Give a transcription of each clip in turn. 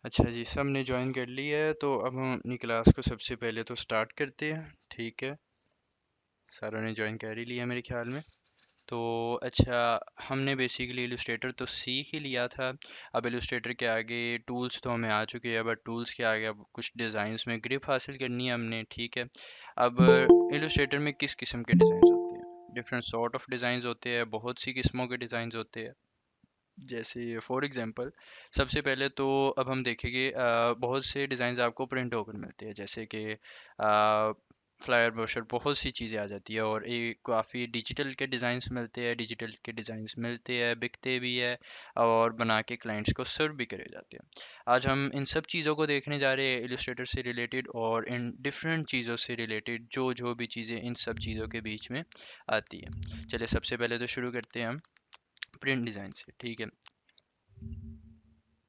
अच्छा जी, सब ने ज्वाइन कर लिया है तो अब हम अपनी क्लास को सबसे पहले तो स्टार्ट करते हैं। ठीक है, सारों ने ज्वाइन कर ही लिया मेरे ख्याल में। तो अच्छा, हमने बेसिकली इलस्ट्रेटर तो सीख ही लिया था। अब इलस्ट्रेटर के आगे टूल्स तो हमें आ चुके हैं, बट टूल्स के आगे अब कुछ डिज़ाइंस में ग्रिप हासिल करनी है हमने। ठीक है, अब इलस्ट्रेटर में किस किस्म के डिज़ाइंस होते हैं, डिफरेंट सॉर्ट ऑफ डिज़ाइंस होते हैं, बहुत सी किस्मों के डिज़ाइंस होते हैं। जैसे फॉर एग्जांपल, सबसे पहले तो अब हम देखेंगे बहुत से डिज़ाइन आपको प्रिंट होकर मिलते हैं, जैसे कि फ्लायर ब्रोशर, बहुत सी चीज़ें आ जाती है। और एक काफ़ी डिजिटल के डिज़ाइंस मिलते हैं, डिजिटल के डिज़ाइंस मिलते हैं, बिकते भी है और बना के क्लाइंट्स को सर्व भी करे जाते हैं। आज हम इन सब चीज़ों को देखने जा रहे हैं, इलस्ट्रेटर से रिलेटेड और इन डिफरेंट चीज़ों से रिलेटेड जो जो भी चीज़ें इन सब चीज़ों के बीच में आती है। चलिए सबसे पहले तो शुरू करते हैं हम प्रिंट डिज़ाइन से। ठीक है,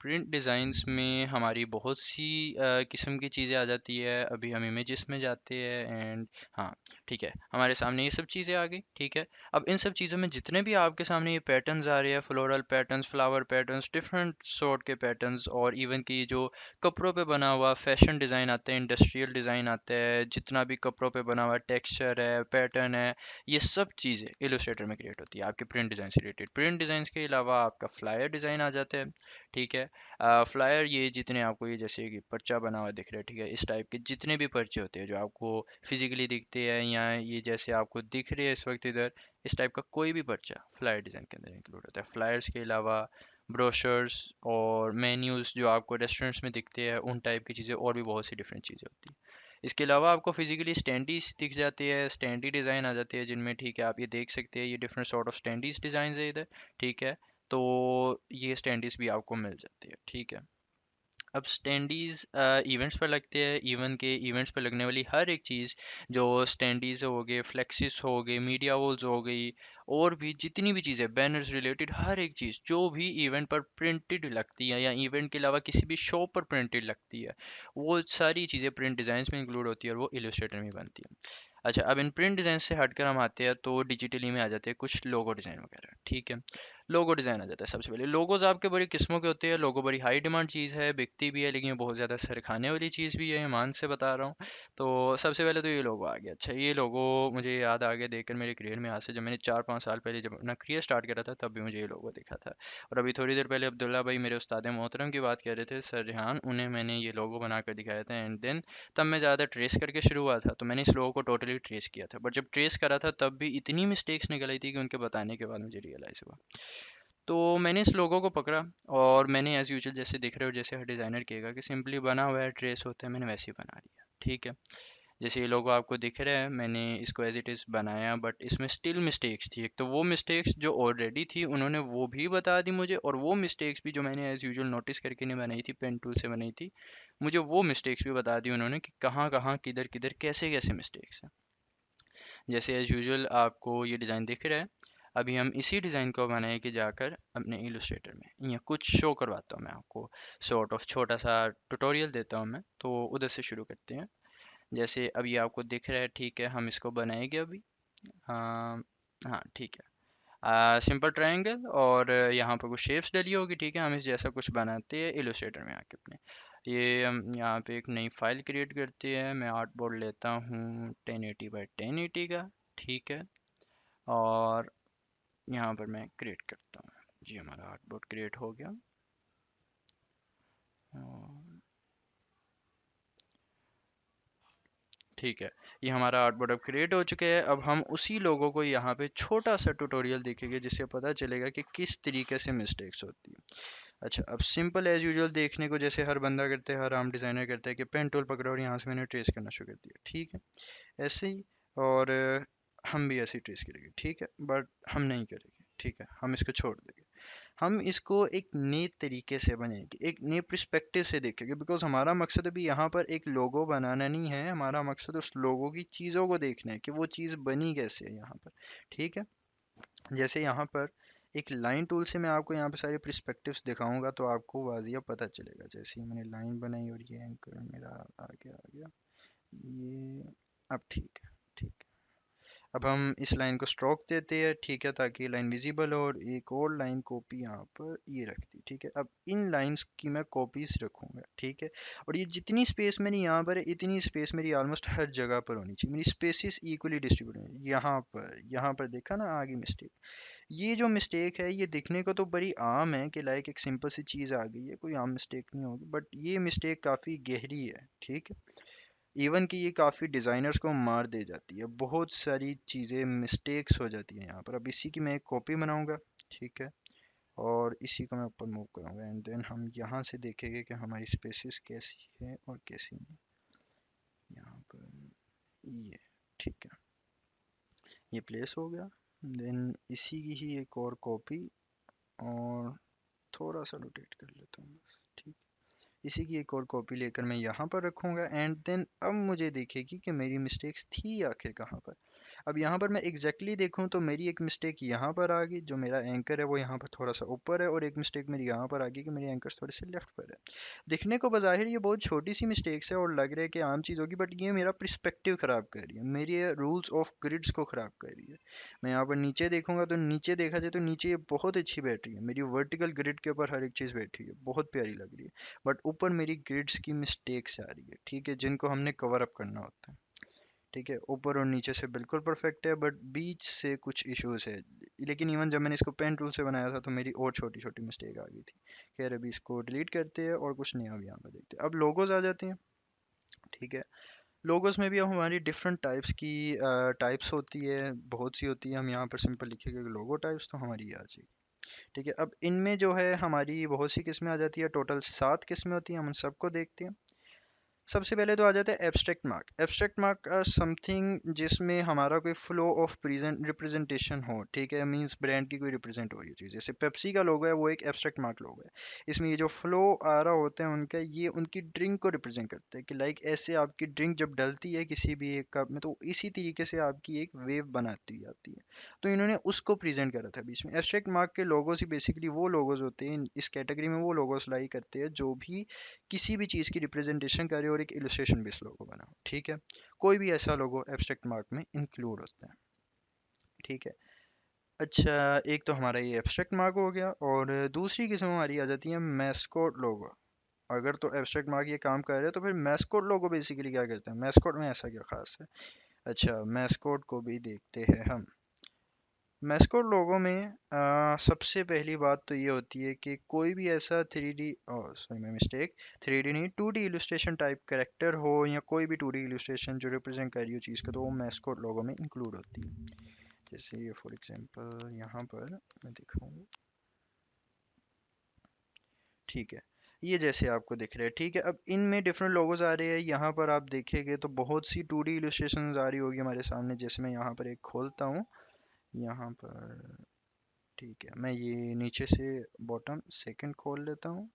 प्रिंट डिज़ाइंस में हमारी बहुत सी किस्म की चीज़ें आ जाती है। अभी हम इमेजेस में जाते हैं एंड हाँ, ठीक है, हमारे सामने ये सब चीज़ें आ गई। ठीक है, अब इन सब चीज़ों में जितने भी आपके सामने ये पैटर्न्स आ रहे हैं, floral patterns, flower patterns, different sort के पैटर्न्स, और इवन कि जो कपड़ों पे बना हुआ फैशन डिज़ाइन आता है, इंडस्ट्रियल डिज़ाइन आता है, जितना भी कपड़ों पे बना हुआ टेक्सचर है, पैटर्न है, ये सब चीज़ें इलस्ट्रेटर में क्रिएट होती है आपके प्रिंट डिज़ाइन से रिलेटेड। प्रिंट डिज़ाइन के अलावा आपका फ्लायर डिज़ाइन आ जाता है। ठीक है, फ्लायर ये जितने आपको ये जैसे कि पर्चा बना हुआ दिख रहा है, ठीक है, इस टाइप के जितने भी पर्चे होते हैं जो आपको फिजिकली दिखते हैं, या ये जैसे आपको दिख रहे हैं इस वक्त इधर, इस टाइप का कोई भी पर्चा फ्लायर डिज़ाइन के अंदर इंक्लूड होता है। फ्लायर्स के अलावा ब्रोशर्स और मेन्यूज़ जो आपको रेस्टोरेंट्स में दिखते हैं, उन टाइप की चीज़ें और भी बहुत सी डिफरेंट चीज़ें होती हैं। इसके अलावा आपको फिजिकली स्टैंडीज दिख जाती है, स्टैंडी डिज़ाइन आ जाती है जिनमें, ठीक है, आप ये देख सकते हैं, ये डिफरेंट सॉर्ट ऑफ स्टैंडीज डिज़ाइन है इधर। ठीक है, तो ये स्टैंडीज भी आपको मिल जाती है। ठीक है, अब स्टैंडीज इवेंट्स पर लगते हैं, इवन के इवेंट्स पर लगने वाली हर एक चीज़, जो स्टैंडीज हो गए, फ्लेक्सिस हो गए, मीडिया वॉल्स हो गई, और भी जितनी भी चीज़ें बैनर्स रिलेटेड हर एक चीज़ जो भी इवेंट पर प्रिंटेड लगती है या इवेंट के अलावा किसी भी शो पर प्रिंटेड लगती है, वो सारी चीज़ें प्रिंट डिज़ाइंस में इंक्लूड होती है और वो इलस्ट्रेटर में बनती है। अच्छा, अब इन प्रिंट डिज़ाइन से हटकर हम आते हैं तो डिजिटली में आ जाते हैं कुछ लोगो डिज़ाइन वगैरह। ठीक है, लोगो डिज़ाइन आ जाता है। सबसे पहले लोगोज आपके बड़ी किस्मों के होते हैं। लोगो बड़ी हाई डिमांड चीज़ है, बिकती भी है, लेकिन ये बहुत ज़्यादा सर खाने वाली चीज़ भी है, ईमान से बता रहा हूँ। तो सबसे पहले तो ये लोगो आ गया। अच्छा, ये लोगो मुझे याद आ गया देखकर मेरे करियर में, आज से जब मैंने 4-5 साल पहले जब अपना करियर स्टार्ट करा था, तब भी मुझे ये लोगो दिखा था। और अभी थोड़ी देर पहले अब्दुल्ला भाई मेरे उस्ताद मोहतरम की बात कर रहे थे, सर रिहान, उन्हें मैंने ये लोगो बना कर दिखाया था। एंड देन तब मैं ज़्यादा ट्रेस करके शुरू हुआ था, तो मैंने इस लोगो को टोटली ट्रेस किया था। बट जब ट्रेस करा था तब भी इतनी मिस्टेक्स निकल आई थी कि उनके बताने के बाद मुझे रियलाइज़ हुआ। तो मैंने इस लोगो को पकड़ा और मैंने एज़ यूजुअल जैसे दिख रहे हो, जैसे हर डिज़ाइनर कहेगा कि सिंपली बना हुआ है, ट्रेस होता है, मैंने वैसे ही बना लिया। ठीक है, जैसे ये लोगो आपको दिख रहा है, मैंने इसको एज इट इज़ बनाया, बट इसमें स्टिल मिस्टेक्स थी। एक तो वो मिस्टेक्स जो ऑलरेडी थी उन्होंने वो भी बता दी मुझे, और वो मिस्टेक्स भी जो मैंने एज़ यूजुअल नोटिस करके नहीं बनाई थी, पेन टूल से बनाई थी, मुझे वो मिस्टेक्स भी बता दी उन्होंने कि कहाँ कहाँ किधर किधर कैसे कैसे मिस्टेक्स हैं। जैसे एज़ यूजुअल आपको ये डिज़ाइन दिख रहा है, अभी हम इसी डिज़ाइन को बनाए कि जाकर अपने इलस्ट्रेटर में या कुछ शो करवाता हूँ मैं आपको, सॉर्ट ऑफ छोटा सा ट्यूटोरियल देता हूँ मैं, तो उधर से शुरू करते हैं। जैसे अब ये आपको दिख रहा है, ठीक है, हम इसको बनाएंगे अभी। हाँ, हाँ, ठीक है, सिंपल ट्रायंगल और यहाँ पर कुछ शेप्स डली होगी। ठीक है, हम इस जैसा कुछ बनाते हैं इलस्ट्रेटर में आके अपने। ये हम यहाँ पे एक नई फाइल क्रिएट करते हैं। मैं आर्ट बोर्ड लेता हूँ 1080 बाई 1080 का। ठीक है, और यहाँ पर मैं क्रिएट करता हूँ। जी, हमारा आर्ट बोर्ड क्रिएट हो गया। और ठीक है, ये हमारा आर्ट बोर्ड अब क्रिएट हो चुका है। अब हम उसी लोगों को यहाँ पे छोटा सा ट्यूटोरियल देखेंगे जिससे पता चलेगा कि किस तरीके से मिस्टेक्स होती है। अच्छा, अब सिंपल एज यूजुअल देखने को जैसे हर बंदा करते है, हर आम डिज़ाइनर करता है कि पेन टूल पकड़ो और यहाँ से मैंने ट्रेस करना शुरू कर दिया। ठीक है, ऐसे ही। और हम भी ऐसे ही ट्रेस करेंगे। ठीक है, बट हम नहीं करेंगे। ठीक है, हम इसको छोड़ देंगे। हम इसको एक नए तरीके से बनाएंगे, एक नए पर्सपेक्टिव से देखेंगे, बिकॉज हमारा मकसद अभी यहाँ पर एक लोगो बनाना नहीं है, हमारा मकसद उस लोगो की चीज़ों को देखना है कि वो चीज़ बनी कैसे है यहाँ पर। ठीक है, जैसे यहाँ पर एक लाइन टूल से मैं आपको यहाँ पे सारे पर्सपेक्टिव्स दिखाऊंगा तो आपको वाजिया पता चलेगा। जैसे ही मैंने लाइन बनाई और ये एंकर मेरा आ गया ये, अब ठीक है। ठीक है, अब हम इस लाइन को स्ट्रोक देते हैं, ठीक है, ताकि ये लाइन विजिबल हो, और एक और लाइन कॉपी यहाँ पर ये रख दी, ठीक है। अब इन लाइंस की मैं कॉपीज रखूंगा, ठीक है। और ये जितनी स्पेस मेरी यहाँ पर है, इतनी स्पेस मेरी ऑलमोस्ट हर जगह पर होनी चाहिए, मेरी स्पेसिस इक्वली डिस्ट्रीब्यूट होनी। यहाँ पर देखा ना आगे मिस्टेक, ये जो मिस्टेक है ये दिखने को तो बड़ी आम है कि लाइक एक सिंपल सी चीज़ आ गई है, कोई आम मिस्टेक नहीं होगी, बट ये मिस्टेक काफ़ी गहरी है, ठीक है। इवन कि ये काफ़ी डिज़ाइनर्स को मार दे जाती है, बहुत सारी चीज़ें मिस्टेक्स हो जाती हैं यहाँ पर। अब इसी की मैं एक कॉपी बनाऊंगा, ठीक है, और इसी को मैं ऊपर मूव करूंगा, एंड देन हम यहाँ से देखेंगे कि हमारी स्पेसिस कैसी है और कैसी नहीं। यहाँ पर ये, ठीक है, ये प्लेस हो गया। देन इसी की ही एक और कॉपी, और थोड़ा सा रोटेट कर लेता हूँ बस, ठीक। इसी की एक और कॉपी लेकर मैं यहाँ पर रखूँगा, एंड देन अब मुझे देखेगी कि मेरी मिस्टेक्स थी आखिर कहाँ पर। अब यहाँ पर मैं एग्जैक्टली देखूँ तो मेरी एक मिस्टेक यहाँ पर आ गई, जो मेरा एंकर है वो यहाँ पर थोड़ा सा ऊपर है, और एक मिस्टेक मेरी यहाँ पर आ गई कि मेरी एंकर्स थोड़े से लेफ्ट पर है। दिखने को बज़ाहिर ये बहुत छोटी सी मिस्टेक्स है और लग रहा है कि आम चीज़ होगी, बट ये मेरा पर्सपेक्टिव ख़राब कर रही है, मेरी रूल्स ऑफ ग्रिड्स को ख़राब कर रही है। मैं यहाँ पर नीचे देखूंगा तो नीचे देखा जाए तो नीचे ये बहुत अच्छी बैठ रही है, मेरी वर्टिकल ग्रिड के ऊपर हर एक चीज़ बैठी है, बहुत प्यारी लग रही है। बट ऊपर मेरी ग्रिड्स की मिस्टेक्स आ रही है, ठीक है, जिनको हमने कवर अप करना होता है, ठीक है। ऊपर और नीचे से बिल्कुल परफेक्ट है, बट बीच से कुछ इश्यूज है। लेकिन इवन जब मैंने इसको पेन टूल से बनाया था तो मेरी और छोटी छोटी मिस्टेक आ गई थी। खैर अभी इसको डिलीट करते हैं और कुछ नया अब यहाँ पर देखते हैं। अब लोगोज आ जाते हैं, ठीक है। लोगोस में भी अब हमारी डिफरेंट टाइप्स की टाइप्स होती है, बहुत सी होती है। हम यहाँ पर सिंपल लिखेंगे लोगो टाइप्स, तो हमारी ये आ जाएगी, ठीक है। अब इनमें जो है हमारी बहुत सी किस्में आ जाती है, टोटल 7 किस्में होती हैं, हम उन सबको देखते हैं। सबसे पहले तो आ जाता है abstract mark. Abstract mark are something जिसमें हमारा कोई फ्लो ऑफ प्रेजेंट रिप्रेजेंटेशन हो, ठीक है, मींस ब्रांड की कोई रिप्रेजेंट हो रही है चीज़। जैसे पेप्सी का लोगो है, वो एक एब्स्ट्रैक्ट मार्क लोगो है। इसमें ये जो फ्लो आ रहा होता है उनका, ये उनकी ड्रिंक को रिप्रेजेंट करता है कि लाइक ऐसे आपकी ड्रिंक जब डलती है किसी भी एक कप में, तो इसी तरीके से आपकी एक वेव बनाती जाती है। तो इन्होंने उसको प्रेजेंट करा था बीच में। एब्स्ट्रैक्ट मार्क के लोगोस ही बेसिकली वो लोगोस होते हैं, इस कैटेगरी में वो लोगोस लाई करते हैं जो भी किसी भी चीज़ की रिप्रेजेंटेशन करे और एक इलस्ट्रेशन बेस्ड लोगो बना हो, ठीक है। कोई भी ऐसा लोगो एब्स्ट्रैक्ट मार्क में इंक्लूड होता है, ठीक है। अच्छा, एक तो हमारा ये एब्स्ट्रैक्ट मार्क हो गया, और दूसरी किस्म हमारी आ जाती है मैस्कोट लोगो। अगर तो एब्स्ट्रैक्ट मार्क ये काम कर रहे हैं तो फिर मैस्कोट लोगो बेसिकली क्या करते हैं, मैस्कोट में ऐसा क्या खास है। अच्छा, मैस्कोट को भी देखते हैं हम। मैस्कोट लोगो में सबसे पहली बात तो ये होती है कि कोई भी ऐसा 3D, सॉरी मैं मिस्टेक, 3D नहीं, 2D इलस्ट्रेशन टाइप करेक्टर हो, या कोई भी 2D इलस्ट्रेशन जो रिप्रेजेंट कर रही हो चीज़ को, तो वो मैस्कोट लोगो में इंक्लूड होती है। जैसे ये फॉर एग्जांपल यहाँ पर मैं दिखाऊंगा, ठीक है, ये जैसे आपको दिख रहा है, ठीक है। अब इनमें डिफरेंट लोगोज आ रहे हैं, यहाँ पर आप देखेंगे तो बहुत सी 2D इलस्ट्रेशन आ रही होगी हमारे सामने। जैसे मैं यहाँ पर एक खोलता हूँ, यहाँ पर, ठीक है, मैं ये नीचे से बॉटम सेकंड खोल लेता हूँ,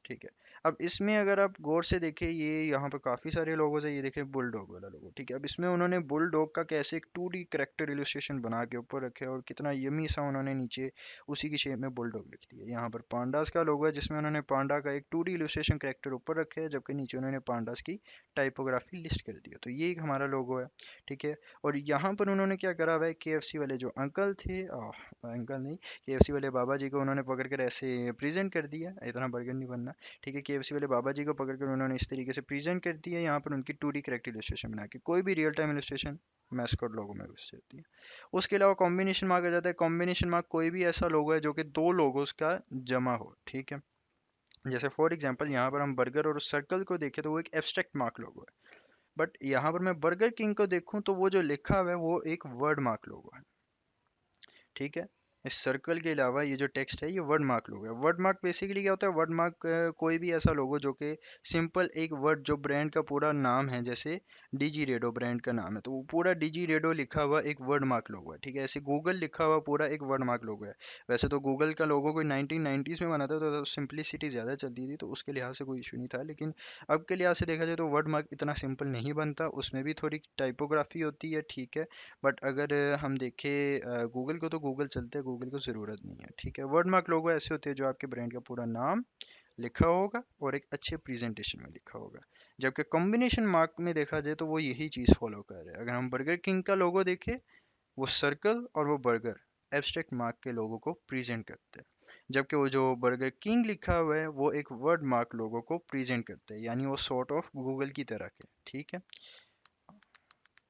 ठीक है। अब इसमें अगर आप गौर से देखें, ये यहाँ पर काफ़ी सारे लोगों से, ये देखें बुलडॉग वाला लोगो, ठीक है। अब इसमें उन्होंने बुलडॉग का कैसे एक 2D करेक्टर इलस्ट्रेशन बना के ऊपर रखे है, और कितना यमी सा उन्होंने नीचे उसी की शेप में बुलडॉग लिख दिया। यहाँ पर पांडास का लोगो है, जिसमें उन्होंने पांडा का एक 2D इलस्ट्रेशन करेक्टर ऊपर रखे है, जबकि नीचे उन्होंने पांडास की टाइपोग्राफी लिस्ट कर दिया। तो ये एक हमारा लोगो है, ठीक है। और यहाँ पर उन्होंने क्या करा हुआ है, KFC वाले जो अंकल थे, अंकल नहीं, KFC वाले बाबा जी को उन्होंने पकड़ कर ऐसे प्रेजेंट कर दिया, इतना बर्गर नहीं बनना, ठीक है। KFC वाले बाबा जी को पकड़कर उन्होंने इस तरीके से प्रेजेंट कर दिया, यहाँ पर उनकी 2D करेक्ट इलस्ट्रेशन बना के। कोई भी रियल टाइम इलस्ट्रेशन मैस्कॉट लोगो में घुस जाती है। उसके अलावा कॉम्बिनेशन मार्क आ जाता है। कॉम्बिनेशन मार्क कोई भी ऐसा लोगो है जो कि दो लोगोस का जमा हो, ठीक है। जैसे फॉर एग्जांपल यहाँ पर हम बर्गर और सर्कल को देखें तो वो एक एब्स्ट्रैक्ट मार्क लोगो है, बट यहाँ पर मैं बर्गर किंग को देखूं तो वो जो लिखा हुआ है वो एक वर्ड मार्क लोगो है, ठीक है। इस सर्कल के अलावा ये जो टेक्स्ट है ये वर्ड मार्क लोगो है। वर्ड मार्क बेसिकली क्या होता है, वर्ड मार्क कोई भी ऐसा लोगो जो कि सिंपल एक वर्ड, जो ब्रांड का पूरा नाम है, जैसे डिजी रेडो ब्रांड का नाम है, तो वो पूरा डिजी रेडो लिखा हुआ एक वर्ड मार्क लोगो है, ठीक है। ऐसे गूगल लिखा हुआ पूरा एक वर्ड मार्क लोगो है। वैसे तो गूगल का लोगो कोई 1990s में बना था, तो सिंपलिसिटी ज़्यादा चलती थी, तो उसके लिहाज से कोई इशू नहीं था। लेकिन अब के लिहाज से देखा जाए तो वर्ड मार्क इतना सिंपल नहीं बनता, उसमें भी थोड़ी टाइपोग्राफी होती है, ठीक है। बट अगर हम देखें गूगल को, तो गूगल चलते हैं, गूगल को ज़रूरत नहीं है, ठीक है। वर्ड मार्क लोगो ऐसे होते हैं जो आपके ब्रांड का पूरा नाम लिखा होगा और एक अच्छे प्रेजेंटेशन में लिखा होगा। जबकि कॉम्बिनेशन मार्क में देखा जाए तो वो यही चीज़ फॉलो कर रहे हैं। अगर हम बर्गर किंग का लोगो देखें, वो सर्कल और वो बर्गर एब्स्ट्रैक्ट मार्क के लोगों को प्रेजेंट करते हैं, जबकि वो जो बर्गर किंग लिखा हुआ है वो एक वर्ड मार्क लोगों को प्रेजेंट करते हैं, यानी वो सॉर्ट ऑफ गूगल की तरह के। ठीक है,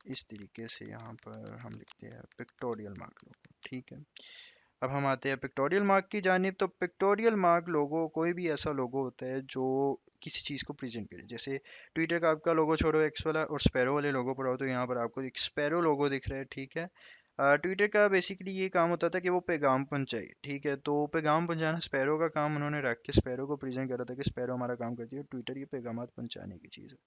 इस तरीके से यहाँ पर हम लिखते हैं पिक्टोरियल मार्क लोगो। ठीक है, अब हम आते हैं पिक्टोरियल मार्क की जानिब। तो पिक्टोरियल मार्क लोगो कोई भी ऐसा लोगो होता है जो किसी चीज़ को प्रेजेंट करे। जैसे ट्विटर का आपका लोगो छोड़ो एक्स वाला और स्पैरो वाले लोगो पर आओ, तो यहाँ पर आपको एक स्पैरो लोगो दिख रहा है। ठीक है, ट्विटर का बेसिकली ये काम होता था कि वो पैगाम पहुंचाए। ठीक है, तो पैगाम पहुंचाना स्पैरो का काम उन्होंने रख के स्पैरो को प्रेजेंट करा था कि स्पैरो हमारा काम करती है, ट्विटर ये पैगाम पहुंचाने की चीज़ है।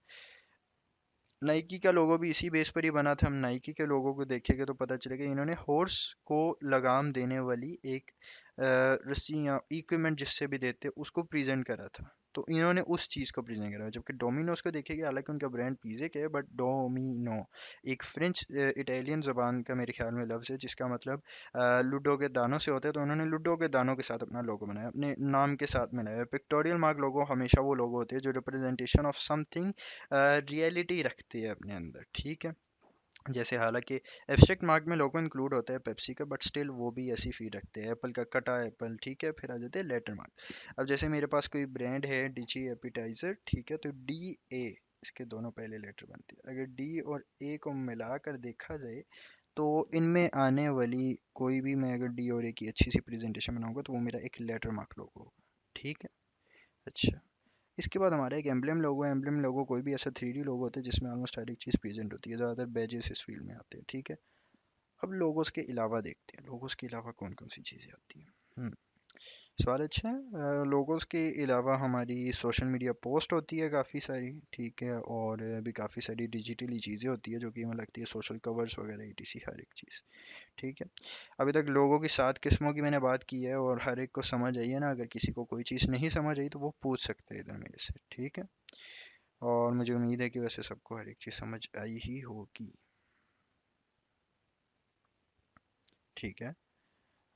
नाइकी का लोगो भी इसी बेस पर ही बना था। हम नाइकी के लोगों को देखेंगे तो पता चलेगा इन्होंने हॉर्स को लगाम देने वाली एक रस्सी या इक्विपमेंट जिससे भी देते उसको प्रेजेंट करा था। तो इन्होंने उस चीज़ को प्रेजेंट करा। जबकि डोमिनोज को देखेंगे, हालांकि उनका ब्रांड पिज़्ज़ा के है, बट डोमिनो एक फ्रेंच इटालियन ज़बान का मेरे ख्याल में लफ्ज़ है जिसका मतलब लूडो के दानों से होता है। तो उन्होंने लूडो के दानों के साथ अपना लोगो बनाया, अपने नाम के साथ मिलाया। पिक्टोरियल मार्क लोगो हमेशा वो लोगो होते हैं जो रिप्रेजेंटेशन ऑफ समथिंग रियलिटी रखती है अपने अंदर। ठीक है, जैसे हालांकि एब्स्ट्रैक्ट मार्क में लोगो इंक्लूड होता है पेप्सी का, बट स्टिल वो भी ऐसी फीड रखते हैं। एप्पल का कटा एप्पल। ठीक है, फिर आ जाते हैं लेटर मार्क। अब जैसे मेरे पास कोई ब्रांड है डीजी एपिटाइजर। ठीक है, तो डी ए इसके दोनों पहले लेटर बनते हैं। अगर डी और ए को मिलाकर देखा जाए तो इनमें आने वाली कोई भी, मैं अगर डी और ए की अच्छी सी प्रेजेंटेशन बनाऊंगा तो वो मेरा एक लेटर मार्क लोगो होगा। ठीक है, अच्छा, इसके बाद हमारा एक एम्बलम लोगो है। एम्बलम लोगो कोई भी ऐसा 3D लोगो होता है जिसमें ऑलमोस्ट हर एक चीज़ प्रेजेंट होती है। ज़्यादातर बैजेस इस फील्ड में आते हैं। ठीक है, अब लोगोस के अलावा देखते हैं लोगोस के अलावा कौन कौन सी चीज़ें आती हैं। सवाल अच्छा है। लोगोस के अलावा हमारी सोशल मीडिया पोस्ट होती है काफ़ी सारी। ठीक है, और भी काफ़ी सारी डिजिटली चीज़ें होती है जो कि हमें लगती है सोशल कवर्स वगैरह etc हर एक चीज़। ठीक है, अभी तक लोगों की 7 किस्मों की मैंने बात की है और हर एक को समझ आई है ना। अगर किसी को कोई चीज़ नहीं समझ आई तो वो पूछ सकते हैं इधर मेरे से। ठीक है, और मुझे उम्मीद है कि वैसे सबको हर एक चीज़ समझ आई ही होगी। ठीक है,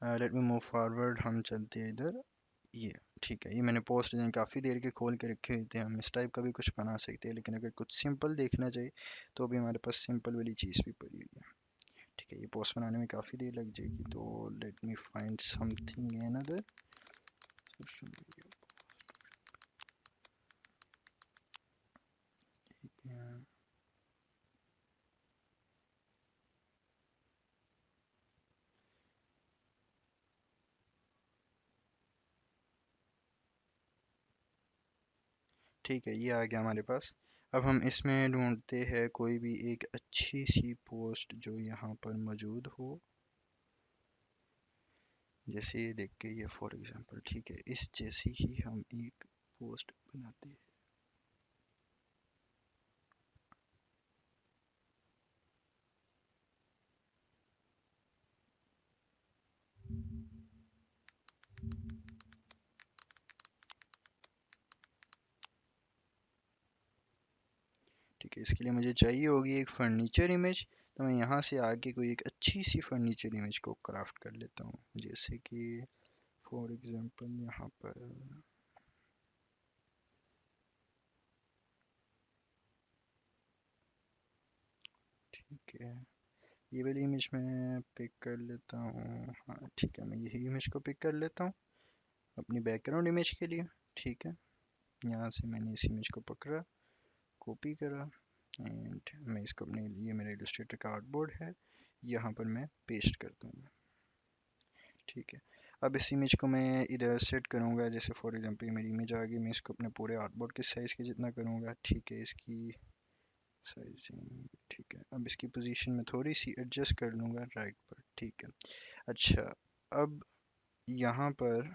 लेट मी मूव फॉरवर्ड। हम चलते हैं इधर, ये। ठीक है, ये मैंने पोस्ट काफ़ी देर के खोल के रखे हुए थे। हम इस टाइप का भी कुछ बना सकते हैं, लेकिन अगर कुछ सिंपल देखना चाहिए तो भी हमारे पास सिंपल वाली चीज़ भी पड़ी हुई है। ठीक है, ये पोस्ट बनाने में काफ़ी देर लग जाएगी, तो let me find something another social media. ठीक है, ये आ गया हमारे पास। अब हम इसमें ढूंढते हैं कोई भी एक अच्छी सी पोस्ट जो यहाँ पर मौजूद हो। जैसे ये देख के, ये फॉर एग्जांपल। ठीक है, इस जैसी ही हम एक पोस्ट बनाते हैं। ठीक है, इसके लिए मुझे चाहिए होगी एक फर्नीचर इमेज। तो मैं यहाँ से आके कोई एक अच्छी सी फर्नीचर इमेज को क्राफ्ट कर लेता हूँ। जैसे कि फॉर एग्जांपल यहाँ पर। ठीक है, ये वाली इमेज मैं पिक कर लेता हूँ। हाँ ठीक है, मैं यही इमेज को पिक कर लेता हूँ अपनी बैकग्राउंड इमेज के लिए। ठीक है, यहाँ से मैंने इस इमेज को पकड़ा, कॉपी करा, एंड मैं इसको अपने, ये मेरा इलस्ट्रेटर का आर्टबोर्ड है, यहाँ पर मैं पेस्ट कर दूँगा। ठीक है, अब इस इमेज को मैं इधर सेट करूँगा। जैसे फॉर एग्जांपल मेरी इमेज आ गई, मैं इसको अपने पूरे आर्टबोर्ड के साइज़ के जितना करूँगा। ठीक है, इसकी साइजिंग। ठीक है, अब इसकी पोजीशन में थोड़ी सी एडजस्ट कर लूँगा राइट पर। ठीक है, अच्छा, अब यहाँ पर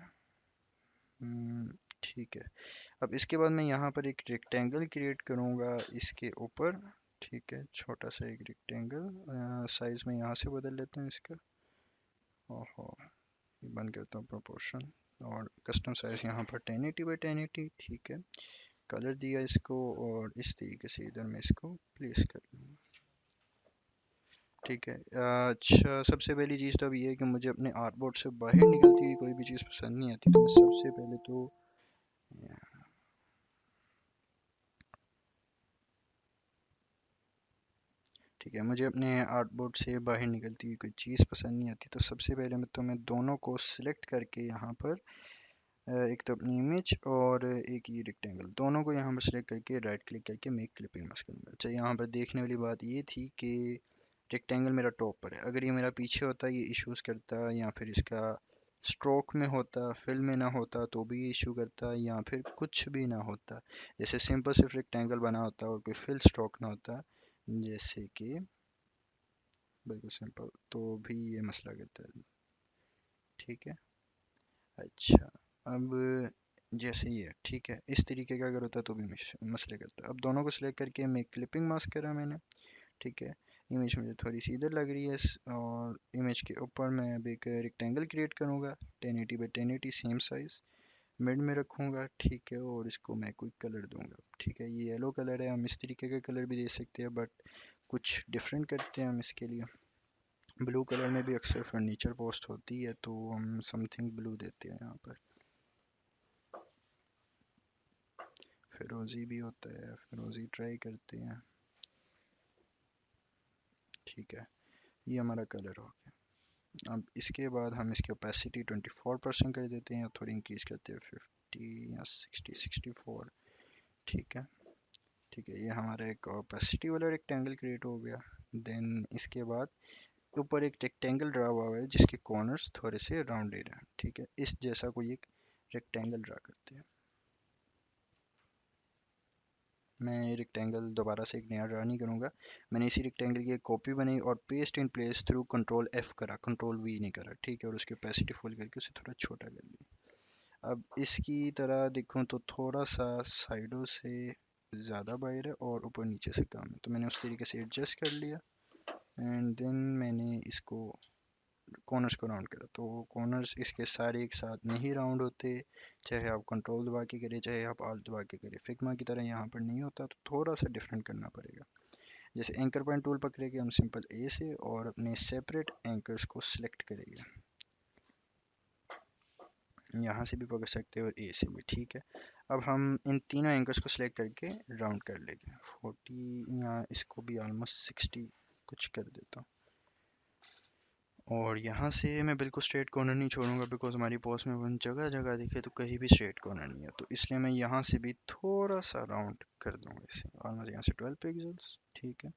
ठीक है, अब इसके बाद मैं यहाँ पर एक रेक्टेंगल क्रिएट करूँगा इसके ऊपर। ठीक है, छोटा सा एक रेक्टेंगल, साइज़ में यहाँ से बदल लेते हैं इसका। ओहो, ये बंद करता हूँ प्रोपोर्शन, और कस्टम साइज़ यहाँ पर 1080 बाई 1080। ठीक है, कलर दिया इसको, और इस तरीके से इधर मैं इसको प्लेस कर लूँगा। ठीक है, अच्छा, सबसे पहली चीज़ तो अब ये है कि मुझे अपने आर्टबोर्ड से बाहर निकलती हुई कोई भी चीज़ पसंद नहीं आती। तो मैं सबसे पहले तो ठीक है, मुझे अपने आर्टबोर्ड से बाहर निकलती हुई कोई चीज़ पसंद नहीं आती, तो सबसे पहले मैं दोनों को सिलेक्ट करके यहाँ पर एक तो अपनी इमेज और एक ये रेक्टेंगल, दोनों को यहाँ पर सिलेक्ट करके राइट क्लिक करके मेक क्लिपिंग मास्क करूँगा। अच्छा, यहाँ पर देखने वाली बात ये थी कि रेक्टेंगल मेरा टॉप पर है, अगर ये मेरा पीछे होता ये इश्यूज़ करता, या फिर इसका स्ट्रोक में होता, फिल में ना होता तो भी इशू करता, या फिर कुछ भी ना होता, जैसे सिंपल सिर्फ रेक्टेंगल बना होता और कोई फिल स्ट्रोक ना होता, जैसे कि बिल्कुल सिंपल, तो भी ये मसला करता है। ठीक है। अच्छा, अब जैसे ये ठीक है, इस तरीके का अगर होता तो भी मसले करता। अब दोनों को सिलेक्ट करके मैं क्लिपिंग मास्क करा मैंने। ठीक है, इमेज मुझे थोड़ी सी इधर लग रही है, और इमेज के ऊपर मैं अब एक रेक्टेंगल क्रिएट करूँगा 1080 बाई 1080 सेम साइज़, मिड में रखूँगा। ठीक है, और इसको मैं कोई कलर दूंगा। ठीक है, ये येलो कलर है, हम इस तरीके का कलर भी दे सकते हैं, बट कुछ डिफरेंट करते हैं हम इसके लिए। ब्लू कलर में भी अक्सर फर्नीचर पोस्ट होती है, तो हम समथिंग ब्लू देते हैं यहाँ पर। फिरोजी भी होता है, फिरोजी ट्राई करते हैं। ठीक है, ये हमारा कलर हो गया। अब इसके बाद हम इसकी ओपेसिटी 24% कर देते हैं, या थोड़ी इंक्रीज करते हैं 50 या 60 64। ठीक है। ठीक है, ये हमारा एक ओपेसिटी वाला रेक्टेंगल क्रिएट हो गया। देन इसके बाद ऊपर एक रेक्टेंगल ड्रा हुआ है जिसके कॉर्नर्स थोड़े से राउंडेड हैं। ठीक है, इस जैसा कोई एक रेक्टेंगल ड्रा करते हैं। मैं रेक्टेंगल दोबारा से एक नया ड्रा नहीं करूँगा, मैंने इसी रेक्टेंगल की एक कॉपी बनाई और paste in place through control F करा, कंट्रोल वी नहीं करा। ठीक है, और उसकी ओपेसिटी फुल करके उसे थोड़ा छोटा कर लिया। अब इसकी तरह देखूँ तो थोड़ा सा साइडों से ज़्यादा बाहर है और ऊपर नीचे से कम है, तो मैंने उस तरीके से एडजस्ट कर लिया। एंड देन मैंने इसको कॉर्नर्स को राउंड करा, तो कॉर्नर्स इसके सारे एक साथ नहीं राउंड होते, चाहे आप कंट्रोल दबा के करें चाहे आप आल्ट दबा के करें, फिग्मा की तरह यहाँ पर नहीं होता, तो थोड़ा सा डिफरेंट करना पड़ेगा। जैसे एंकर पॉइंट टूल पकड़ेंगे हम सिंपल ए से और अपने सेपरेट एंकर्स को सिलेक्ट करेंगे, यहाँ से भी पकड़ सकते हैं और ए से भी। ठीक है, अब हम इन तीनों एंकर्स को सिलेक्ट करके राउंड कर लेंगे 40, या इसको भी ऑलमोस्ट 60 कुछ कर देता हूँ। और यहाँ से मैं बिल्कुल स्ट्रेट कॉर्नर नहीं छोड़ूंगा, बिकॉज हमारी पोस्ट में वन जगह जगह दिखे तो कहीं भी स्ट्रेट कॉर्नर नहीं है, तो इसलिए मैं यहाँ से भी थोड़ा सा राउंड कर दूंगा इसे, ऑलमोस्ट यहाँ से 12 पिक्सल्स। ठीक है,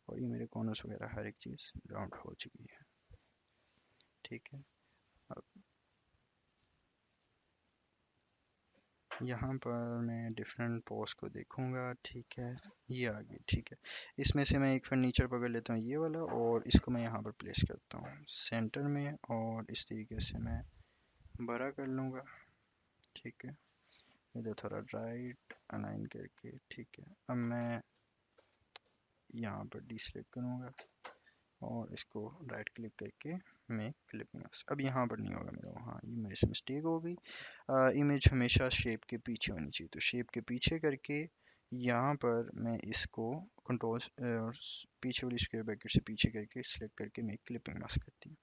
और ये मेरे कॉर्नर्स वगैरह हर एक चीज़ राउंड हो चुकी है। ठीक है, अब यहाँ पर मैं डिफरेंट पोस्ट को देखूंगा। ठीक है, ये आ गई। ठीक है, इसमें से मैं एक फर्नीचर पकड़ लेता हूँ ये वाला, और इसको मैं यहाँ पर प्लेस करता हूँ सेंटर में, और इस तरीके से मैं बड़ा कर लूँगा। ठीक है, इधर थोड़ा राइट अलाइन करके। ठीक है, अब मैं यहाँ पर डिसेलेक्ट करूँगा और इसको राइट क्लिक करके मैं क्लिपिंग मास्क, अब यहाँ पर नहीं होगा मेरा, हाँ ये मेरे से मिस्टेक हो गई। इमेज हमेशा शेप के पीछे होनी चाहिए, तो शेप के पीछे करके यहाँ पर मैं इसको कंट्रोल पीछे वाली स्क्वायर ब्रैकेट से पीछे करके सिलेक्ट करके मैं क्लिपिंग मास्क करती हूँ।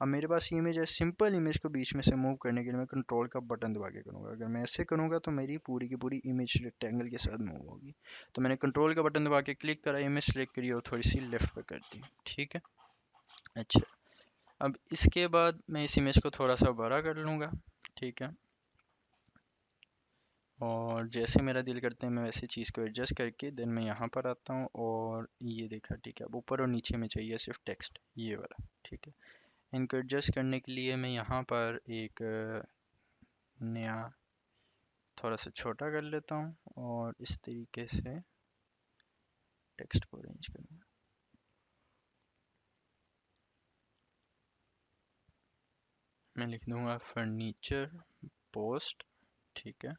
अब मेरे पास ये इमेज है, सिंपल इमेज को बीच में से मूव करने के लिए मैं कंट्रोल का बटन दबा के करूँगा, अगर मैं ऐसे करूँगा तो मेरी पूरी की पूरी इमेज रेक्टेंगल के साथ मूव होगी। तो मैंने कंट्रोल का बटन दबा के क्लिक करा, इमेज सेलेक्ट करी और थोड़ी सी लेफ्ट पे कर दी। ठीक है। अच्छा, अब इसके बाद मैं इस इमेज को थोड़ा सा बड़ा कर लूँगा। ठीक है, और जैसे मेरा दिल करता है मैं वैसे चीज़ को एडजस्ट करके देन मैं यहाँ पर आता हूँ, और ये देखा। ठीक है, अब ऊपर और नीचे में चाहिए सिर्फ टेक्स्ट ये वाला। ठीक है, इनको एडजस्ट करने के लिए मैं यहाँ पर एक नया थोड़ा सा छोटा कर लेता हूँ, और इस तरीके से टेक्स्ट को अरेंज करूँगा। मैं लिख दूँगा फर्नीचर पोस्ट। ठीक है,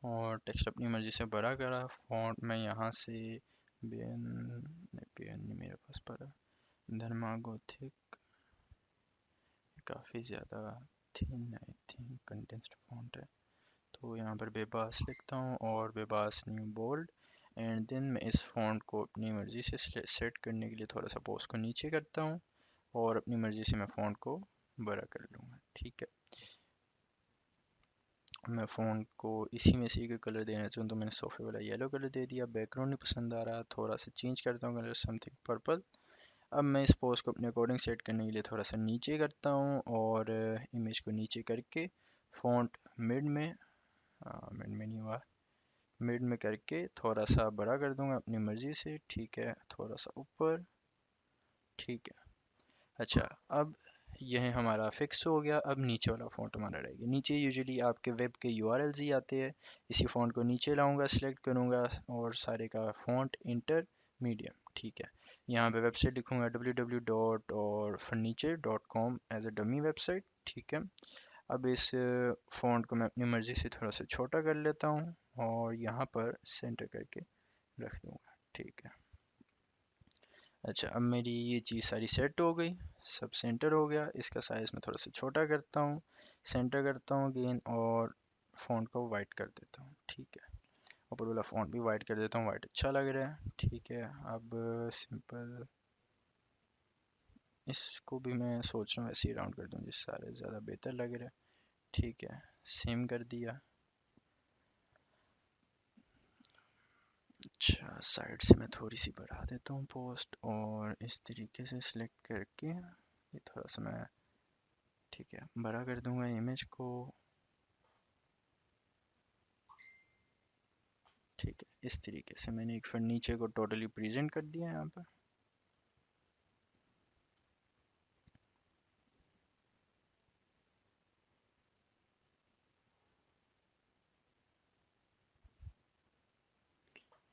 और टेक्स्ट अपनी मर्ज़ी से बड़ा करा, फॉन्ट मैं यहाँ से बेन बेन नहीं मेरे पास पड़ा, धर्मा गोथिक, काफ़ी ज़्यादा thin I think condensed font है, तो यहाँ पर बेबास लिखता हूँ और बेबास न्यू बोल्ड। एंड देन मैं इस फॉन्ट को अपनी मर्ज़ी से सेट करने के लिए थोड़ा सा पोस्ट को नीचे करता हूँ, और अपनी मर्ज़ी से मैं फ़ॉन्ट को बड़ा कर लूँगा। ठीक है, मैं फ़ोन को इसी में से एक कलर देना चाहूँ तो मैंने सोफे वाला येलो कलर दे दिया। बैकग्राउंड नहीं पसंद आ रहा, थोड़ा सा चेंज करता हूँ कलर, समथिंग पर्पल। अब मैं इस पोस्ट को अपने अकॉर्डिंग सेट करने के लिए थोड़ा सा नीचे करता हूँ और इमेज को नीचे करके फ़ॉन्ट मिड में, मिड में नहीं हुआ, मिड में करके थोड़ा सा बड़ा कर दूंगा अपनी मर्ज़ी से, ठीक है, थोड़ा सा ऊपर, ठीक है। अच्छा, अब यह हमारा फिक्स हो गया। अब नीचे वाला फ़ॉन्ट हमारा रहेगा। नीचे यूजुअली आपके वेब के यूआरएल्स ही आते हैं। इसी फ़ॉन्ट को नीचे लाऊंगा, सेलेक्ट करूंगा और सारे का फ़ॉन्ट इंटर मीडियम, ठीक है। यहाँ पे वेबसाइट लिखूंगा www डॉट और furniture dot com as a dummy website, ठीक है। अब इस फ़ॉन्ट को मैं अपनी मर्ज़ी से थोड़ा सा छोटा कर लेता हूँ और यहाँ पर सेंटर करके रख दूंगा, ठीक है। अच्छा, अब मेरी ये चीज़ सारी सेट हो गई, सब सेंटर हो गया। इसका साइज़ मैं थोड़ा सा छोटा करता हूँ, सेंटर करता हूँ अगेन और फ़ॉन्ट को वाइट कर देता हूँ, ठीक है। ऊपर वाला फ़ॉन्ट भी वाइट कर देता हूँ, वाइट अच्छा लग रहा है, ठीक है। अब सिंपल इसको भी मैं सोच रहा हूँ ऐसे ही राउंड कर दूँ जिससे सारे ज़्यादा बेहतर लग रहा है, ठीक है। सेम कर दिया। अच्छा, साइड से मैं थोड़ी सी बढ़ा देता हूँ पोस्ट और इस तरीके से सिलेक्ट करके ये थोड़ा सा मैं, ठीक है, बड़ा कर दूंगा इमेज को, ठीक है। इस तरीके से मैंने एक फर्नीचर को टोटली प्रेजेंट कर दिया है यहाँ पर।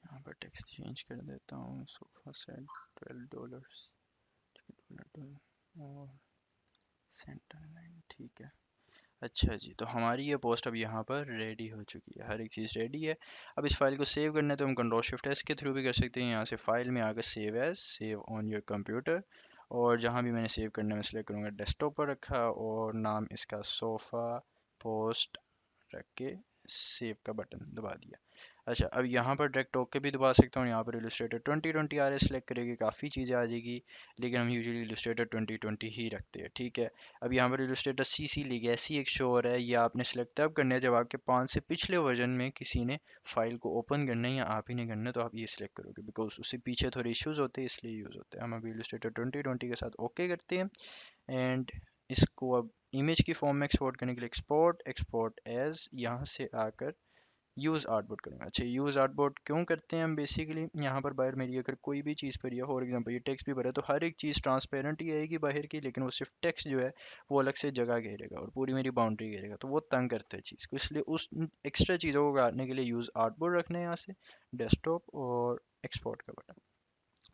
यहाँ पर टेक्स्ट चेंज कर देता हूँ, सोफा सेट $12, और सेंटर लाइन, ठीक है। अच्छा जी, तो हमारी ये पोस्ट अब यहाँ पर रेडी हो चुकी है, हर एक चीज़ रेडी है। अब इस फाइल को सेव करना है तो हम कंट्रोल शिफ्ट एस के थ्रू भी कर सकते हैं। यहाँ से फाइल में आकर save as, save on your computer, और जहाँ भी मैंने सेव करना है मैं सेलेक्ट करूँगा, डेस्कटॉप पर रखा और नाम इसका सोफ़ा पोस्ट रख के सेव का बटन दबा दिया। अच्छा, अब यहाँ पर डायरेक्ट ओके भी दबा सकता हूँ। यहाँ पर इलस्ट्रेटर 2020 आ रहा है, सेलेक्ट करेंगे काफ़ी चीज़ें आ जाएगी, लेकिन हम यूजुअली इलस्ट्रेटर 2020 ही रखते हैं, ठीक है। अब यहाँ पर इलस्ट्रेटर सीसी लेगेसी एक शो हो रहा है, ये आपने सेलेक्ट तब करना है जब आपके 5 से पिछले वर्जन में किसी ने फाइल को ओपन करना है या आप ही ने करना है, तो आप ये सिलेक्ट करोगे बिकॉज उससे पीछे थोड़े इश्यूज होते हैं, इसलिए यूज़ होता है। हम अभी इलस्ट्रेटर 2020 के साथ ओके करते हैं एंड इसको अब इमेज की फॉर्म में एक्सपोर्ट करने के लिए एक्सपोर्ट, एक्सपोर्ट एज, यहाँ से आकर यूज़ आर्टबोर्ड करूँगा। अच्छा, यूज़ आर्टबोर्ड क्यों करते हैं हम, बेसिकली यहाँ पर बाहर मेरी अगर कोई भी चीज़ पर है, फॉर एग्जांपल ये टेक्स्ट भी भरा है, तो हर एक चीज़ ट्रांसपेरेंट ही आएगी बाहर की, लेकिन वो सिर्फ टेक्स्ट जो है वो अलग से जगह घेरेगा और पूरी मेरी बाउंड्री घेरेगा, तो वो तंग करता है चीज़ को। इसलिए उस एक्स्ट्रा चीज़ों को काटने के लिए यूज़ आर्टबोर्ड रखना है यहाँ से, डेस्कटॉप और एक्सपोर्ट का बटन,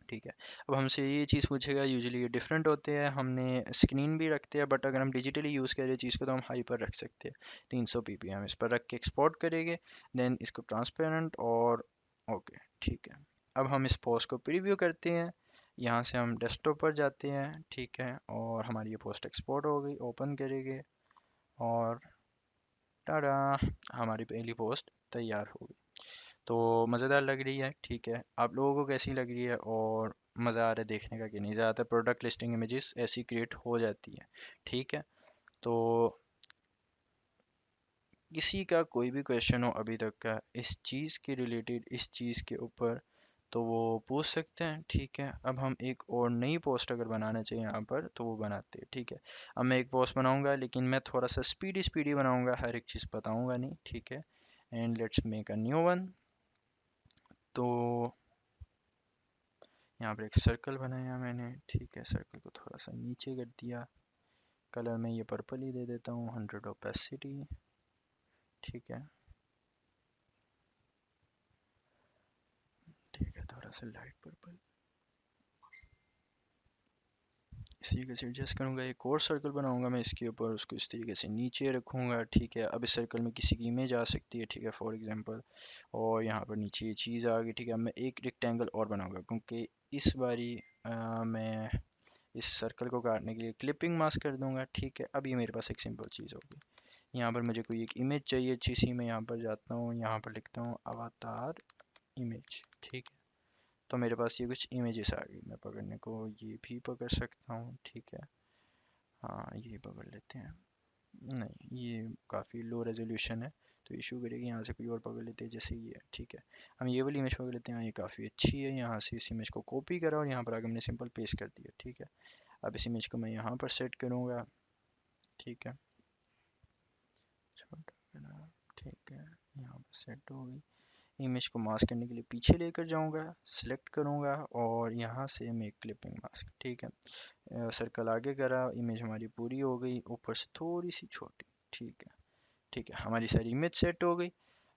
ठीक है। अब हमसे ये चीज़ पूछेगा, यूजुअली ये डिफरेंट होते हैं, हमने स्क्रीन भी रखते हैं, बट अगर हम डिजिटली यूज़ करें चीज़ को तो हम हाई पर रख सकते हैं, 300 ppi इस पर रख के एक्सपोर्ट करेंगे, देन इसको ट्रांसपेरेंट और ओके, ठीक है। अब हम इस पोस्ट को प्रीव्यू करते हैं, यहाँ से हम डेस्कटॉप पर जाते हैं, ठीक है, और हमारी ये पोस्ट एक्सपोर्ट हो गई, ओपन करेंगे और टाडा, हमारी पहली पोस्ट तैयार हो गई। तो मज़ेदार लग रही है, ठीक है। आप लोगों को कैसी लग रही है और मज़ा आ रहा है देखने का कि नहीं? ज़्यादातर प्रोडक्ट लिस्टिंग इमेजेस ऐसी क्रिएट हो जाती है, ठीक है। तो किसी का कोई भी क्वेश्चन हो अभी तक का इस चीज़ के रिलेटेड, इस चीज़ के ऊपर, तो वो पूछ सकते हैं, ठीक है। अब हम एक और नई पोस्ट अगर बनाना चाहिए यहाँ पर तो वो बनाते हैं, ठीक है। अब मैं एक पोस्ट बनाऊंगा लेकिन मैं थोड़ा सा स्पीडी स्पीडी बनाऊंगा, हर एक चीज़ बताऊंगा नहीं, ठीक है। And let's make a new one. तो यहाँ पर एक सर्कल बनाया मैंने, ठीक है, सर्कल को थोड़ा सा नीचे कर दिया, कलर में ये पर्पल ही दे देता हूँ, 100 ओपेसिटी, ठीक है, ठीक है, थोड़ा सा लाइट पर्पल, इसी तरीके से एडजस्ट करूँगा। एक और सर्कल बनाऊंगा मैं इसके ऊपर, उसको इस तरीके से नीचे रखूँगा, ठीक है। अब इस सर्कल में किसी की इमेज आ सकती है, ठीक है, फॉर एग्जांपल, और यहाँ पर नीचे ये चीज़ आ गई, ठीक है। अब मैं एक रेक्टेंगल और बनाऊंगा क्योंकि इस बारी मैं इस सर्कल को काटने के लिए क्लिपिंग मास्क कर दूंगा, ठीक है। अब ये मेरे पास एक सिंपल चीज़ होगी। यहाँ पर मुझे कोई एक इमेज चाहिए अच्छी सी, मैं यहाँ पर जाता हूँ, यहाँ पर लिखता हूँ अवतार इमेज, ठीक है। तो मेरे पास ये कुछ इमेजेस आ गई, मैं पकड़ने को ये भी पकड़ सकता हूँ, ठीक है। हाँ, ये पकड़ लेते हैं, नहीं, ये काफ़ी लो रेजोल्यूशन है, तो इशू करेगी यहाँ से कोई और पकड़ लेते हैं, जैसे ये है, ठीक है। हम ये वाली इमेज पकड़ लेते हैं, हाँ, ये काफ़ी अच्छी है। यहाँ से इस इमेज को कॉपी करा और यहाँ पर आगे हमने सिंपल पेस्ट कर दिया, ठीक है। अब इस इमेज को मैं यहाँ पर सेट करूँगा, ठीक है, छोटा करा, ठीक है, यहाँ पर सेट हो गई। इमेज को मास्क करने के लिए पीछे लेकर जाऊँगा, सिलेक्ट करूँगा और यहाँ से मेक क्लिपिंग मास्क, ठीक है। सर्कल आगे करा, इमेज हमारी पूरी हो गई, ऊपर से थोड़ी सी छोटी, ठीक है। ठीक है, हमारी सारी इमेज सेट हो गई।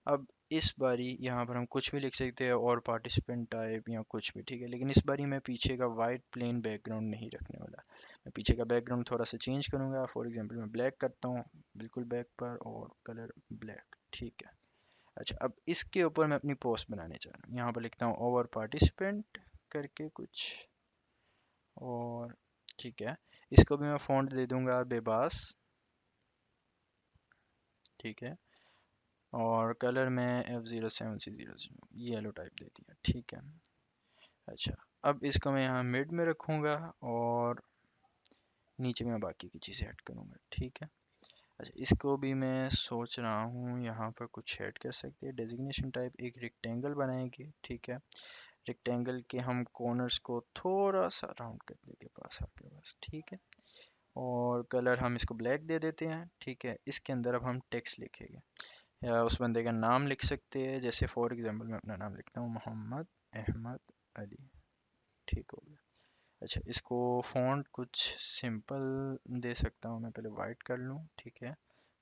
अब इस बारी यहाँ पर हम कुछ भी लिख सकते हैं, और पार्टिसिपेंट टाइप या कुछ भी, ठीक है। लेकिन इस बारी मैं पीछे का वाइट प्लेन बैकग्राउंड नहीं रखने वाला। मैं पीछे का बैकग्राउंड थोड़ा सा चेंज करूँगा। फॉर एग्जांपल मैं ब्लैक करता हूँ, बिल्कुल बैक पर, और कलर ब्लैक, ठीक है। अच्छा, अब इसके ऊपर मैं अपनी पोस्ट बनाने चाह रहा हूँ। यहाँ पर लिखता हूँ ओवर पार्टिसिपेंट करके कुछ, और ठीक है, इसको भी मैं फ़ॉन्ट दे दूंगा बेबास, ठीक है। और कलर में F07C00 येलो टाइप दे दिया, ठीक है। अच्छा, अब इसको मैं यहाँ मिड में रखूँगा और नीचे में बाकी की चीज़ें ऐड करूँगा, ठीक है। अच्छा, इसको भी मैं सोच रहा हूँ यहाँ पर कुछ ऐड कर सकते हैं। डेजिग्नेशन टाइप एक रेक्टेंगल बनाएंगे, ठीक है। रेक्टेंगल के हम कॉर्नर्स को थोड़ा सा राउंड कर देंगे पास आके, बस, ठीक है। और कलर हम इसको ब्लैक दे देते हैं, ठीक है। इसके अंदर अब हम टेक्स्ट लिखेंगे, या उस बंदे का नाम लिख सकते हैं। जैसे फॉर एग्जांपल मैं अपना नाम लिखता हूँ मोहम्मद अहमद अली, ठीक हो गया। अच्छा, इसको फ़ॉन्ट कुछ सिंपल दे सकता हूँ मैं, पहले वाइट कर लूँ, ठीक है,